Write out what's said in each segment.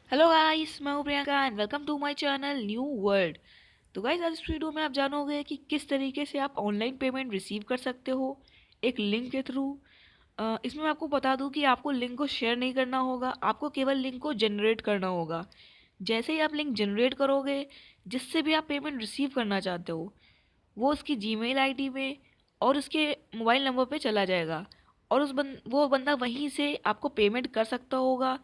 Hello guys, मैं हूं Priyanka and welcome to my channel new world. तो गाइस, आज इस वीडियो में आप जानोगे कि किस तरीके से आप ऑनलाइन पेमेंट रिसीव कर सकते हो एक लिंक के थ्रू। इसमें मैं आपको बता दूं कि आपको लिंक को शेयर नहीं करना होगा, आपको केवल लिंक को जनरेट करना होगा। जैसे ही आप लिंक जनरेट करोगे, जिससे भी आप पेमेंट रिसीव करना चाहते हो, वो उसकी जीमेल आईडी में और उसके मोबाइल नंबर पे चला जाएगा। और वो बंदा वहीं से आपको पेमेंट कर सकता होगा।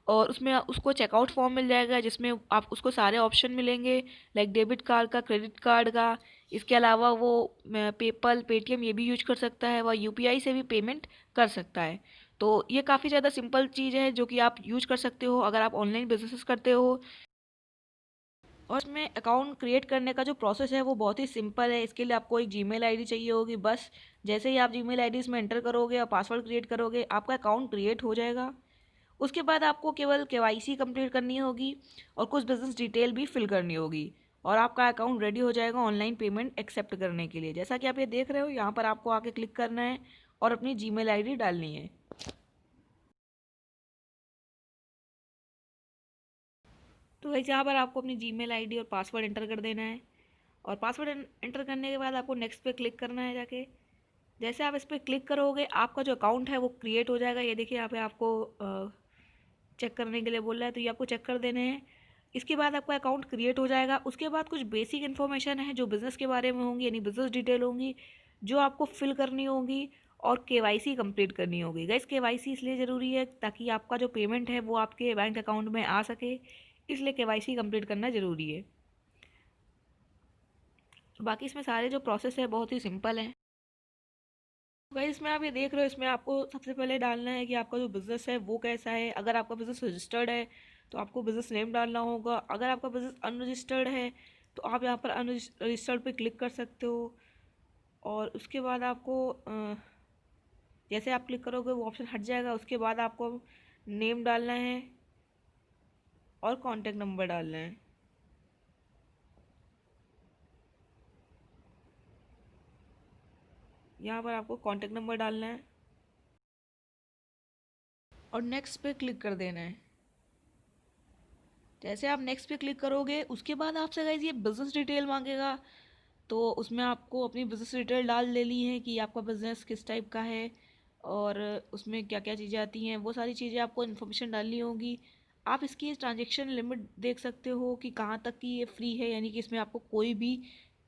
और उसमें उसको चेकआउट फॉर्म मिल जाएगा जिसमें आप उसको सारे ऑप्शन मिलेंगे, लाइक डेबिट कार्ड का, क्रेडिट कार्ड का। इसके अलावा वो पेपल, पेटीएम ये भी यूज कर सकता है, वह यूपीआई से भी पेमेंट कर सकता है। तो ये काफ़ी ज़्यादा सिंपल चीज़ है जो कि आप यूज कर सकते हो अगर आप ऑनलाइन बिजनेस करते हो। और इसमें अकाउंट क्रिएट करने का जो प्रोसेस है वो बहुत ही सिंपल है। इसके लिए आपको एक जीमेल आईडी चाहिए होगी बस। जैसे ही आप जीमेल आईडी इसमें एंटर करोगे और पासवर्ड क्रिएट करोगे, आपका अकाउंट क्रिएट हो जाएगा। उसके बाद आपको केवल केवाईसी कंप्लीट करनी होगी और कुछ बिजनेस डिटेल भी फिल करनी होगी, और आपका अकाउंट रेडी हो जाएगा ऑनलाइन पेमेंट एक्सेप्ट करने के लिए। जैसा कि आप ये देख रहे हो, यहाँ पर आपको आके क्लिक करना है और अपनी जीमेल आईडी डालनी है। तो वैसे यहाँ पर आपको अपनी जीमेल आईडी और पासवर्ड एंटर कर देना है। और पासवर्ड एंटर करने के बाद आपको नेक्स्ट पे क्लिक करना है जाके। जैसे आप इस पर क्लिक करोगे, आपका जो अकाउंट है वो क्रिएट हो जाएगा। ये देखिए, यहाँ पे आपको चेक करने के लिए बोल रहा है, तो ये आपको चेक कर देने हैं। इसके बाद आपका अकाउंट क्रिएट हो जाएगा। उसके बाद कुछ बेसिक इन्फॉर्मेशन है जो बिज़नेस के बारे में होंगी, यानी बिज़नेस डिटेल होंगी, जो आपको फिल करनी होगी और केवाईसी कंप्लीट करनी होगी। गाइस, केवाईसी इसलिए ज़रूरी है ताकि आपका जो पेमेंट है वो आपके बैंक अकाउंट में आ सके, इसलिए केवाईसी कंप्लीट करना ज़रूरी है। बाकी इसमें सारे जो प्रोसेस है बहुत ही सिंपल है। भाई, इसमें आप ये देख रहे हो, इसमें आपको सबसे पहले डालना है कि आपका जो बिज़नेस है वो कैसा है। अगर आपका बिज़नेस रजिस्टर्ड है तो आपको बिज़नेस नेम डालना होगा। अगर आपका बिज़नेस अनरजिस्टर्ड है तो आप यहाँ पर अनरजिस्टर्ड पे क्लिक कर सकते हो। और उसके बाद आपको जैसे आप क्लिक करोगे वो ऑप्शन हट जाएगा। उसके बाद आपको नेम डालना है और कॉन्टैक्ट नंबर डालना है। यहाँ पर आपको कॉन्टैक्ट नंबर डालना है और नेक्स्ट पे क्लिक कर देना है। जैसे आप नेक्स्ट पे क्लिक करोगे, उसके बाद आपसे गाइस ये बिज़नेस डिटेल मांगेगा। तो उसमें आपको अपनी बिज़नेस डिटेल डाल देनी है कि आपका बिज़नेस किस टाइप का है और उसमें क्या क्या चीज़ें आती हैं, वो सारी चीज़ें आपको इन्फॉर्मेशन डालनी होगी। आप इसकी ट्रांजेक्शन लिमिट देख सकते हो कि कहाँ तक की ये फ्री है, यानी कि इसमें आपको कोई भी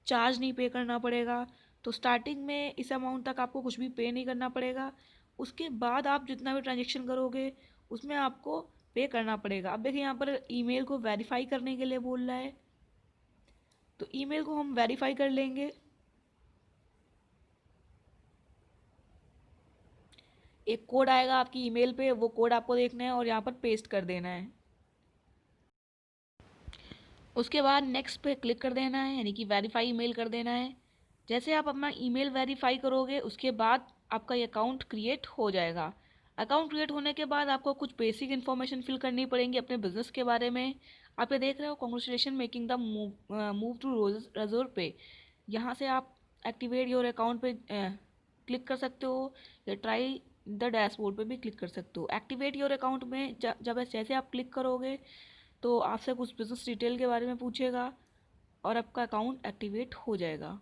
चार्ज नहीं पे करना पड़ेगा। तो स्टार्टिंग में इस अमाउंट तक आपको कुछ भी पे नहीं करना पड़ेगा। उसके बाद आप जितना भी ट्रांजेक्शन करोगे उसमें आपको पे करना पड़ेगा। अब देखिए, यहाँ पर ईमेल को वेरीफाई करने के लिए बोल रहा है, तो ईमेल को हम वेरीफाई कर लेंगे। एक कोड आएगा आपकी ईमेल पे, वो कोड आपको देखना है और यहाँ पर पेस्ट कर देना है। उसके बाद नेक्स्ट पे क्लिक कर देना है, यानी कि वेरीफाई ईमेल कर देना है। जैसे आप अपना ईमेल वेरीफाई करोगे, उसके बाद आपका ये अकाउंट क्रिएट हो जाएगा। अकाउंट क्रिएट होने के बाद आपको कुछ बेसिक इन्फॉर्मेशन फिल करनी पड़ेंगी अपने बिजनेस के बारे में। आप ये देख रहे हो, congratulation making the move to Razorpay. यहाँ से आप एक्टिवेट योर अकाउंट पे क्लिक कर सकते हो, या ट्राई द डैशबोर्ड पे भी क्लिक कर सकते हो। एक्टिवेट योर अकाउंट में जब जैसे आप क्लिक करोगे तो आपसे कुछ बिजनेस डिटेल के बारे में पूछेगा और आपका अकाउंट एक्टिवेट हो जाएगा।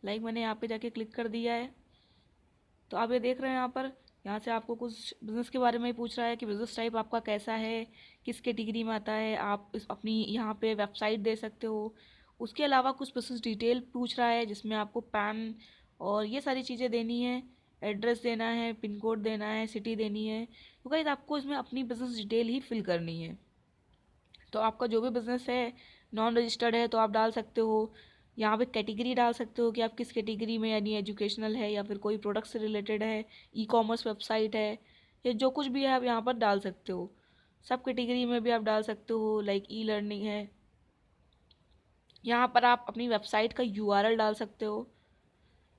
लाइक मैंने यहाँ पे जाके क्लिक कर दिया है। तो आप ये देख रहे हैं, यहाँ से आपको कुछ बिज़नेस के बारे में ही पूछ रहा है कि बिज़नेस टाइप आपका कैसा है, किस कैटेगरी में आता है। आप अपनी यहाँ पे वेबसाइट दे सकते हो। उसके अलावा कुछ बिज़नेस डिटेल पूछ रहा है जिसमें आपको पैन और ये सारी चीज़ें देनी है। एड्रेस देना है, पिन कोड देना है, सिटी देनी है। तो गाइस, आपको इसमें अपनी बिज़नेस डिटेल ही फिल करनी है। तो आपका जो भी बिज़नेस है, नॉन रजिस्टर्ड है तो आप डाल सकते हो। यहाँ पे कैटेगरी डाल सकते हो कि आप किस कैटेगरी में, यानी एजुकेशनल है या फिर कोई प्रोडक्ट से रिलेटेड है, ई कॉमर्स वेबसाइट है, या जो कुछ भी है आप यहाँ पर डाल सकते हो। सब कैटेगरी में भी आप डाल सकते हो, लाइक ई लर्निंग है। यहाँ पर आप अपनी वेबसाइट का यूआरएल डाल सकते हो।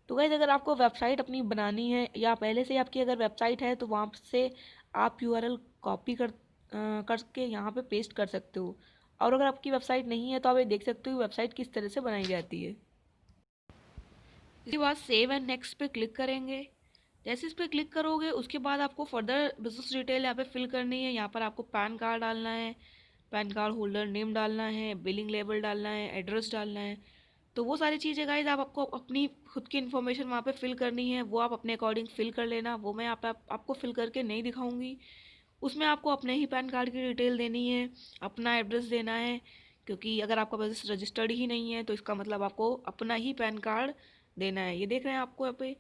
तो गाइस, अगर आपको वेबसाइट अपनी बनानी है या पहले से आपकी अगर वेबसाइट है तो वहाँ से आप यूआरएल कॉपी करके यहाँ पे पेस्ट कर सकते हो। और अगर आपकी वेबसाइट नहीं है तो आप ये देख सकते हो वेबसाइट किस तरह से बनाई जाती है। इसके बाद सेव एंड नेक्स्ट पे क्लिक करेंगे। जैसे इस पर क्लिक करोगे उसके बाद आपको फर्दर बिजनेस डिटेल यहाँ पे फिल करनी है। यहाँ पर आपको पैन कार्ड डालना है, पैन कार्ड होल्डर नेम डालना है, बिलिंग लेबल डालना है, एड्रेस डालना है। तो वो सारी चीज़ें गाइज आपको अपनी खुद की इन्फॉर्मेशन वहाँ पे फिल करनी है, वो आप अपने अकॉर्डिंग फिल कर लेना। वो मैं आपको फिल करके नहीं दिखाऊंगी। उसमें आपको अपने ही पैन कार्ड की डिटेल देनी है, अपना एड्रेस देना है, क्योंकि अगर आपका बिजनेस रजिस्टर्ड ही नहीं है तो इसका मतलब आपको अपना ही पैन कार्ड देना है। ये देख रहे हैं आपको यहाँ पे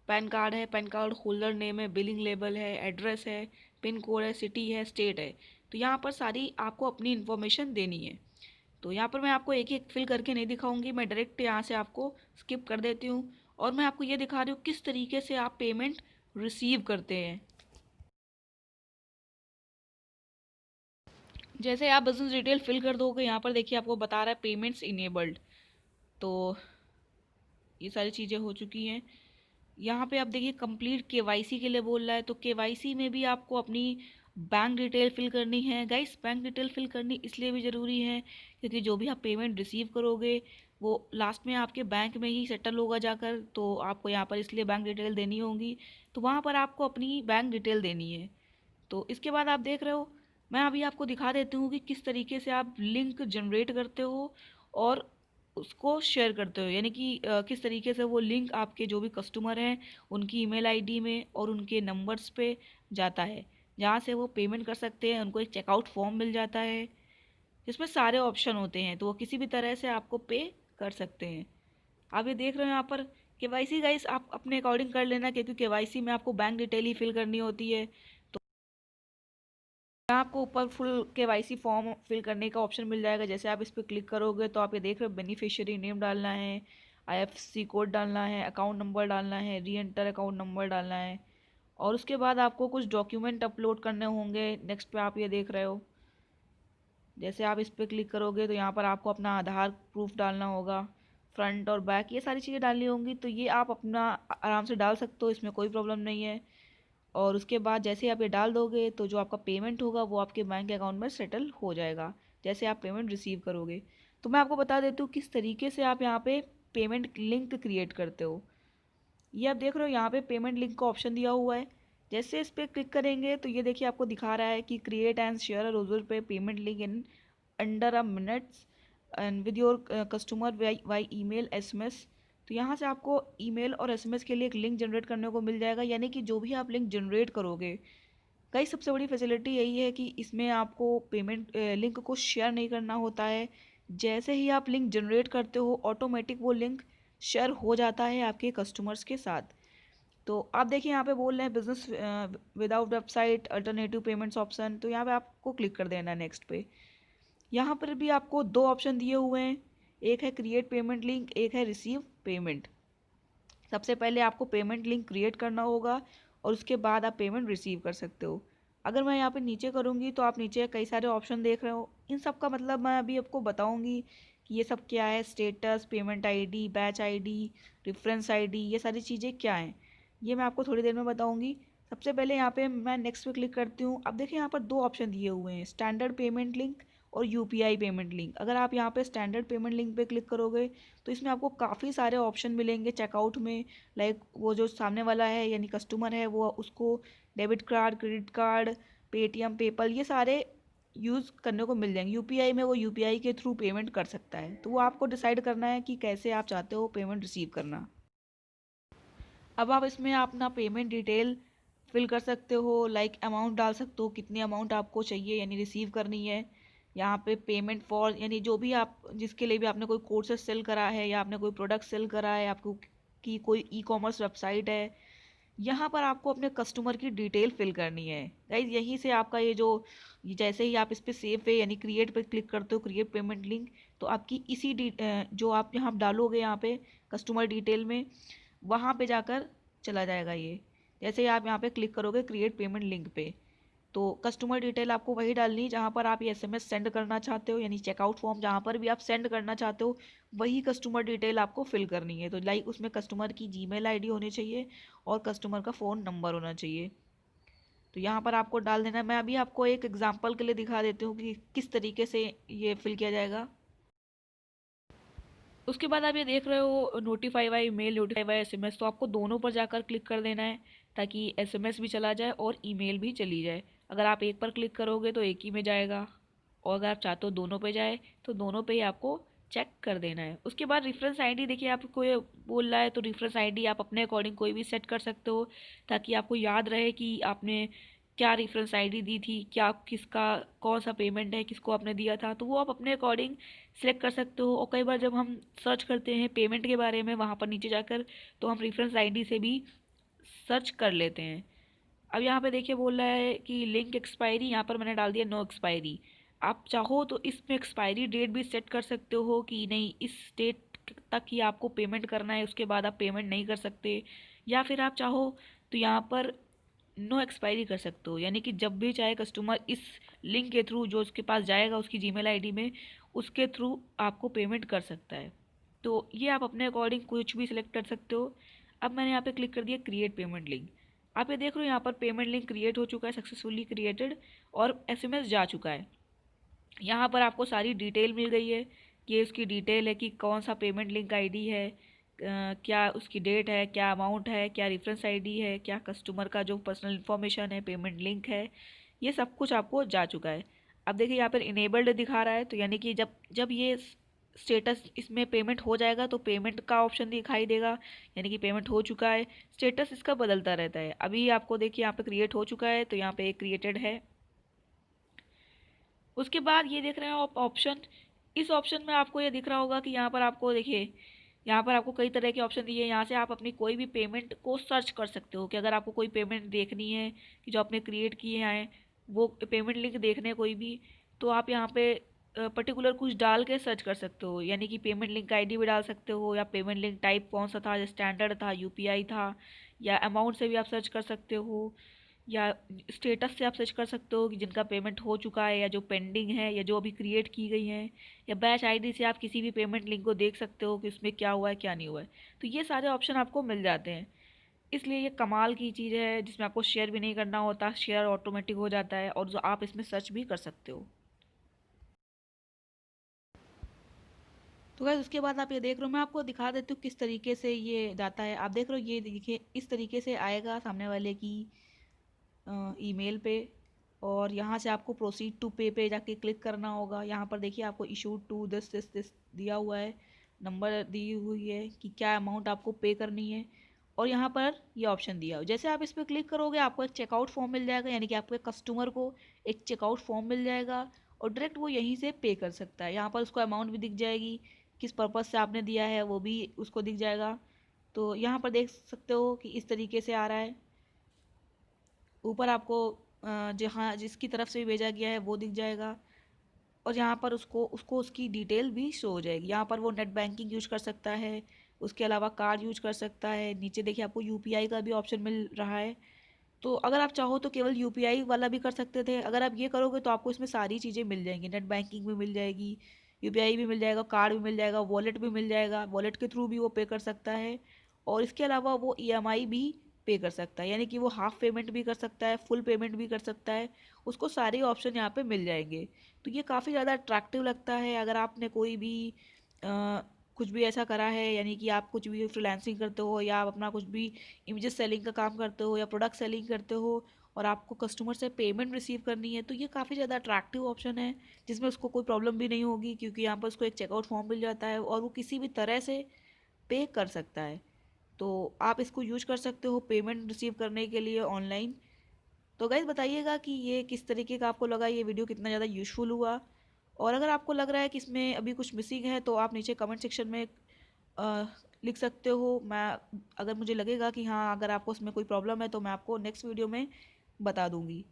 पैन कार्ड है, पैन कार्ड होल्डर नेम है, बिलिंग लेबल है, एड्रेस है, पिन कोड है, सिटी है, स्टेट है। तो यहाँ पर सारी आपको अपनी इन्फॉर्मेशन देनी है। तो यहाँ पर मैं आपको एक एक फिल करके नहीं दिखाऊंगी, मैं डायरेक्ट यहाँ से आपको स्किप कर देती हूँ और मैं आपको ये दिखा रही हूँ किस तरीके से आप पेमेंट रिसीव करते हैं। जैसे आप बिजनेस डिटेल फिल कर दोगे, यहाँ पर देखिए आपको बता रहा है पेमेंट्स इनेबल्ड। तो ये सारी चीज़ें हो चुकी हैं। यहाँ पे आप देखिए कंप्लीट केवाईसी के लिए बोल रहा है, तो केवाईसी में भी आपको अपनी बैंक डिटेल फिल करनी है। गाइस बैंक डिटेल फिल करनी इसलिए भी ज़रूरी है क्योंकि जो भी आप पेमेंट रिसीव करोगे वो लास्ट में आपके बैंक में ही सेटल होगा जाकर, तो आपको यहाँ पर इसलिए बैंक डिटेल देनी होगी। तो वहाँ पर आपको अपनी बैंक डिटेल देनी है। तो इसके बाद आप देख रहे हो, मैं अभी आपको दिखा देती हूँ कि किस तरीके से आप लिंक जनरेट करते हो और उसको शेयर करते हो। यानी कि किस तरीके से वो लिंक आपके जो भी कस्टमर हैं उनकी ईमेल आईडी में और उनके नंबर्स पे जाता है, जहाँ से वो पेमेंट कर सकते हैं। उनको एक चेकआउट फॉर्म मिल जाता है जिसमें सारे ऑप्शन होते हैं, तो वो किसी भी तरह से आपको पे कर सकते हैं। आप ये देख रहे हो यहाँ पर केवाईसी गाइस आप अपने अकॉर्डिंग कर लेना, क्योंकि केवाईसी में आपको बैंक डिटेल ही फिल करनी होती है। यहाँ आपको ऊपर फुल केवाईसी फॉर्म फिल करने का ऑप्शन मिल जाएगा। जैसे आप इस पर क्लिक करोगे तो आप ये देख रहे हो बेनिफिशियरी नेम डालना है, आईएफएससी कोड डालना है, अकाउंट नंबर डालना है, री एंटर अकाउंट नंबर डालना है और उसके बाद आपको कुछ डॉक्यूमेंट अपलोड करने होंगे। नेक्स्ट पे आप ये देख रहे हो, जैसे आप इस पर क्लिक करोगे तो यहाँ पर आपको अपना आधार प्रूफ डालना होगा, फ्रंट और बैक ये सारी चीज़ें डालनी होंगी। तो ये आप अपना आराम से डाल सकते हो, इसमें कोई प्रॉब्लम नहीं है। और उसके बाद जैसे आप ये डाल दोगे तो जो आपका पेमेंट होगा वो आपके बैंक अकाउंट में सेटल हो जाएगा जैसे आप पेमेंट रिसीव करोगे। तो मैं आपको बता देती हूँ किस तरीके से आप यहाँ पे पेमेंट लिंक क्रिएट करते हो। ये आप देख रहे हो यहाँ पे पेमेंट लिंक का ऑप्शन दिया हुआ है। जैसे इस पर क्लिक करेंगे तो ये देखिए आपको दिखा रहा है कि create and share a user pay payment link in under a minutes and with your customer via email SMS. तो यहाँ से आपको ईमेल और एसएमएस के लिए एक लिंक जनरेट करने को मिल जाएगा। यानी कि जो भी आप लिंक जनरेट करोगे, कई सबसे बड़ी फैसिलिटी यही है कि इसमें आपको पेमेंट लिंक को शेयर नहीं करना होता है। जैसे ही आप लिंक जनरेट करते हो ऑटोमेटिक वो लिंक शेयर हो जाता है आपके कस्टमर्स के साथ। तो आप देखिए यहाँ पे बोल रहे हैं business without website alternative payments option, तो यहाँ पे आपको क्लिक कर देना है नेक्स्ट पे। यहाँ पर भी आपको दो ऑप्शन दिए हुए हैं, एक है क्रिएट पेमेंट लिंक, एक है रिसीव पेमेंट। सबसे पहले आपको पेमेंट लिंक क्रिएट करना होगा और उसके बाद आप पेमेंट रिसीव कर सकते हो। अगर मैं यहाँ पे नीचे करूँगी तो आप नीचे कई सारे ऑप्शन देख रहे हो, इन सब का मतलब मैं अभी आपको बताऊँगी कि ये सब क्या है। Status, payment ID, batch ID, reference ID, ये सारी चीज़ें क्या हैं ये मैं आपको थोड़ी देर में बताऊँगी। सबसे पहले यहाँ पे मैं नेक्स्ट पे क्लिक करती हूँ। अब देखिए यहाँ पर दो ऑप्शन दिए हुए हैं, स्टैंडर्ड पेमेंट लिंक और यूपीआई पेमेंट लिंक। अगर आप यहाँ पे स्टैंडर्ड पेमेंट लिंक पे क्लिक करोगे तो इसमें आपको काफ़ी सारे ऑप्शन मिलेंगे चेकआउट में। लाइक वो जो सामने वाला है यानी कस्टमर है वो उसको debit card, credit card, Paytm, PayPal ये सारे यूज़ करने को मिल जाएंगे। यूपीआई में वो यूपीआई के थ्रू पेमेंट कर सकता है, तो वो आपको डिसाइड करना है कि कैसे आप चाहते हो पेमेंट रिसीव करना। अब आप इसमें अपना पेमेंट डिटेल फिल कर सकते हो, लाइक अमाउंट डाल सकते हो, कितनी अमाउंट आपको चाहिए यानी रिसीव करनी है। यहाँ पे पेमेंट फॉर यानी जो भी आप जिसके लिए भी आपने कोई कोर्सेज सेल करा है या आपने कोई प्रोडक्ट सेल करा है, आपको की कोई ई कॉमर्स वेबसाइट है, यहाँ पर आपको अपने कस्टमर की डिटेल फिल करनी है। गाइज यहीं से आपका जैसे ही आप इस पे सेव पे यानी क्रिएट पे क्लिक करते हो, क्रिएट पेमेंट लिंक, तो आपकी जो आप यहाँ डालोगे यहाँ पे कस्टमर डिटेल में, वहाँ पे जाकर चला जाएगा ये। जैसे ही आप यहाँ पे क्लिक करोगे क्रिएट पेमेंट लिंक पे, तो कस्टमर डिटेल आपको वही डालनी है जहाँ पर आप ये एसएमएस सेंड करना चाहते हो, यानी चेकआउट फॉर्म जहाँ पर भी आप सेंड करना चाहते हो वही कस्टमर डिटेल आपको फिल करनी है। तो लाइक उसमें कस्टमर की जीमेल आईडी होनी चाहिए और कस्टमर का फ़ोन नंबर होना चाहिए। तो यहाँ पर आपको डाल देना है। मैं अभी आपको एक एग्जाम्पल के लिए दिखा देती हूँ कि किस तरीके से ये फिल किया जाएगा। उसके बाद आप ये देख रहे हो notify by mail, notify by SMS, तो आपको दोनों पर जाकर क्लिक कर देना है। ताकि SMS भी चला जाए और ईमेल भी चली जाए। अगर आप एक पर क्लिक करोगे तो एक ही में जाएगा, और अगर आप चाहते हो दोनों पे जाए तो दोनों पे ही आपको चेक कर देना है। उसके बाद रेफरेंस आईडी, देखिए आपको ये बोल रहा है तो रेफरेंस आईडी आप अपने अकॉर्डिंग कोई भी सेट कर सकते हो, ताकि आपको याद रहे कि आपने क्या रेफरेंस आईडी दी थी, क्या किसका कौन सा पेमेंट है, किसको आपने दिया था, तो वो आप अपने अकॉर्डिंग सिलेक्ट कर सकते हो। और कई बार जब हम सर्च करते हैं पेमेंट के बारे में वहाँ पर नीचे जाकर, तो हम रेफरेंस आईडी से भी सर्च कर लेते हैं। अब यहाँ पे देखिए बोल रहा है कि लिंक एक्सपायरी, यहाँ पर मैंने डाल दिया नो एक्सपायरी। आप चाहो तो इसमें एक्सपायरी डेट भी सेट कर सकते हो कि नहीं, इस डेट तक ही आपको पेमेंट करना है, उसके बाद आप पेमेंट नहीं कर सकते। या फिर आप चाहो तो यहाँ पर नो एक्सपायरी कर सकते हो, यानी कि जब भी चाहे कस्टमर इस लिंक के थ्रू जो उसके पास जाएगा उसकी जीमेल आईडी में, उसके थ्रू आपको पेमेंट कर सकता है। तो ये आप अपने अकॉर्डिंग कुछ भी सिलेक्ट कर सकते हो। अब मैंने यहाँ पे क्लिक कर दिया क्रिएट पेमेंट लिंक। आप ये देख रहे हो यहाँ पर पेमेंट लिंक क्रिएट हो चुका है, सक्सेसफुली क्रिएटेड, और SMS जा चुका है। यहाँ पर आपको सारी डिटेल मिल गई है। ये उसकी डिटेल है कि कौन सा पेमेंट लिंक आईडी है, क्या उसकी डेट है, क्या अमाउंट है, क्या रेफरेंस आईडी है, क्या कस्टमर का जो पर्सनल इन्फॉर्मेशन है, पेमेंट लिंक है, ये सब कुछ आपको जा चुका है। अब देखिए यहाँ पर इनेबल्ड दिखा रहा है, तो यानी कि जब जब ये स्टेटस इसमें पेमेंट हो जाएगा तो पेमेंट का ऑप्शन दिखाई देगा, यानी कि पेमेंट हो चुका है। स्टेटस इसका बदलता रहता है। अभी आपको देखिए यहाँ पे क्रिएट हो चुका है, तो यहाँ पे एक क्रिएटेड है। उसके बाद ये देख रहे हैं आप ऑप्शन, इस ऑप्शन में आपको ये दिख रहा होगा कि यहाँ पर आपको देखिए, यहाँ पर आपको कई तरह के ऑप्शन दिए हैं। यहाँ से आप अपनी कोई भी पेमेंट को सर्च कर सकते हो, कि अगर आपको कोई पेमेंट देखनी है कि जो आपने क्रिएट किए हैं, वो पेमेंट लिंक देखने हैं कोई भी, तो आप यहाँ पे पर्टिकुलर कुछ डाल के सर्च कर सकते हो, यानी कि पेमेंट लिंक आईडी भी डाल सकते हो, या पेमेंट लिंक टाइप कौन सा था, स्टैंडर्ड था, UPI था, या अमाउंट से भी आप सर्च कर सकते हो, या स्टेटस से आप सर्च कर सकते हो कि जिनका पेमेंट हो चुका है, या जो पेंडिंग है, या जो अभी क्रिएट की गई हैं, या बैच आईडी से आप किसी भी पेमेंट लिंक को देख सकते हो कि उसमें क्या हुआ है क्या नहीं हुआ है। तो ये सारे ऑप्शन आपको मिल जाते हैं। इसलिए ये कमाल की चीज़ है, जिसमें आपको शेयर भी नहीं करना होता, शेयर ऑटोमेटिक हो जाता है, और जो आप इसमें सर्च भी कर सकते हो। तो गाइस उसके बाद आप ये देख रहे हो, मैं आपको दिखा देती हूँ किस तरीके से ये जाता है। आप देख रहे हो, ये देखिए इस तरीके से आएगा सामने वाले की ईमेल पे, और यहाँ से आपको प्रोसीड टू पे जाके क्लिक करना होगा। यहाँ पर देखिए आपको इशूड टू दिस दिया हुआ है, नंबर दी हुई है कि क्या अमाउंट आपको पे करनी है, और यहाँ पर ये ऑप्शन दिया हो। जैसे आप इस पर क्लिक करोगे आपको एक चेकआउट फॉर्म मिल जाएगा, यानी कि आपके कस्टमर को एक चेकआउट फॉर्म मिल जाएगा, और डायरेक्ट वो यहीं से पे कर सकता है। यहाँ पर उसको अमाउंट भी दिख जाएगी, किस पर्पज़ से आपने दिया है वो भी उसको दिख जाएगा। तो यहाँ पर देख सकते हो कि इस तरीके से आ रहा है। ऊपर आपको जहाँ जिसकी तरफ से भी भेजा गया है वो दिख जाएगा, और यहाँ पर उसको उसको उसकी डिटेल भी शो हो जाएगी। यहाँ पर वो नेट बैंकिंग यूज कर सकता है, उसके अलावा कार्ड यूज कर सकता है। नीचे देखिए आपको UPI का भी ऑप्शन मिल रहा है। तो अगर आप चाहो तो केवल UPI वाला भी कर सकते थे। अगर आप ये करोगे तो आपको इसमें सारी चीज़ें मिल जाएंगी, नेट बैंकिंग भी मिल जाएगी, UPI भी मिल जाएगा, कार्ड भी मिल जाएगा, वॉलेट भी मिल जाएगा, वॉलेट के थ्रू भी वो पे कर सकता है, और इसके अलावा वो EMI भी पे कर सकता है, यानी कि वो हाफ पेमेंट भी कर सकता है, फुल पेमेंट भी कर सकता है। उसको सारे ऑप्शन यहाँ पे मिल जाएंगे। तो ये काफ़ी ज़्यादा अट्रैक्टिव लगता है। अगर आपने कोई भी कुछ भी ऐसा करा है, यानी कि आप कुछ भी फ्रीलांसिंग करते हो, या आप अपना कुछ भी इमेजेस सेलिंग का काम करते हो, या प्रोडक्ट सेलिंग करते हो, और आपको कस्टमर से पेमेंट रिसीव करनी है, तो ये काफ़ी ज़्यादा अट्रैक्टिव ऑप्शन है, जिसमें उसको कोई प्रॉब्लम भी नहीं होगी, क्योंकि यहाँ पर उसको एक चेकआउट फॉर्म मिल जाता है, और वो किसी भी तरह से पे कर सकता है। तो आप इसको यूज कर सकते हो पेमेंट रिसीव करने के लिए ऑनलाइन। तो गाइज बताइएगा कि ये किस तरीके का आपको लगा, ये वीडियो कितना ज़्यादा यूज़फुल हुआ, और अगर आपको लग रहा है कि इसमें अभी कुछ मिसिंग है तो आप नीचे कमेंट सेक्शन में अ, लिख सकते हो। मैं अगर मुझे लगेगा कि हाँ, अगर आपको उसमें कोई प्रॉब्लम है तो मैं आपको नेक्स्ट वीडियो में बता दूंगी।